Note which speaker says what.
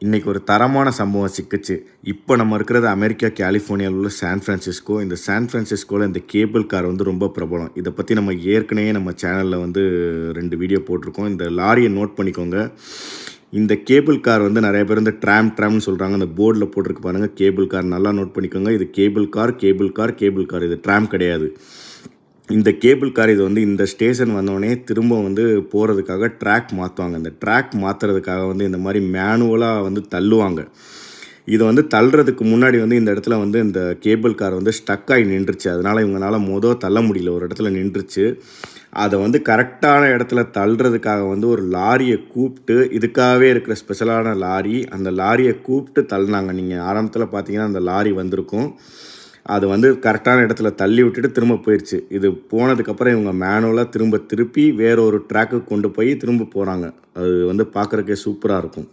Speaker 1: இன்னைக்கு ஒரு தரமான சம்பவம் சிக்குச்சு. இப்போ நம்ம இருக்கிறது அமெரிக்கா, கலிஃபோர்னியால உள்ள சான் பிரான்சிஸ்கோ. இந்த சான் பிரான்சிஸ்கோல இந்த கேபிள் கார் வந்து ரொம்ப பிரபலம். இத பத்தி நம்ம ஏற்கனவே நம்ம சேனல்ல வந்து 2 வீடியோ போட்டிருக்கோம். இந்த லாரிய நோட் பண்ணிக்கோங்க. இந்த கேபிள் கார் வந்து நெறைய பேர் வந்து ட்ராம்ன்னு சொல்றாங்க. அந்த போர்டுல போட்டிருக்கு பாருங்க கேபிள் கார். நல்லா நோட் பண்ணிக்கோங்க. இது cable car, cable car, cable car. இது ட்ராம் கிடையாது. இந்த கேபிள் கார் இது வந்து இந்த ஸ்டேஷன் வந்தோடனே திரும்ப வந்து போகிறதுக்காக ட்ராக் மாற்றுவாங்க. இந்த ட்ராக் மாற்றுறதுக்காக வந்து இந்த மாதிரி மேனுவலாக வந்து தள்ளுவாங்க. இதை வந்து தள்ளுறதுக்கு முன்னாடி வந்து இந்த இடத்துல வந்து இந்த கேபிள் கார் வந்து ஸ்டக் ஆகி நின்றுச்சு. அதனால் இவங்களால தள்ள முடியல, ஒரு இடத்துல நின்றுச்சு. அதை வந்து கரெக்டான இடத்துல தள்ளுறதுக்காக வந்து ஒரு லாரியை கூப்பிட்டு, இதுக்காகவே இருக்கிற ஸ்பெஷலான லாரி, அந்த லாரியை கூப்பிட்டு தள்ளினாங்க. நீங்கள் ஆரம்பத்தில் பார்த்தீங்கன்னா அந்த லாரி வந்திருக்கும். அது வந்து கரெக்டான இடத்துல தள்ளி விட்டுட்டு திரும்ப போயிடுச்சு. இது போனதுக்கப்புறம் இவங்க மேனுவலாக திருப்பி வேற ஒரு ட்ராக்குக்கு கொண்டு போய் திரும்ப போகிறாங்க. அது வந்து பார்க்குறக்கே சூப்பராக இருக்கும்.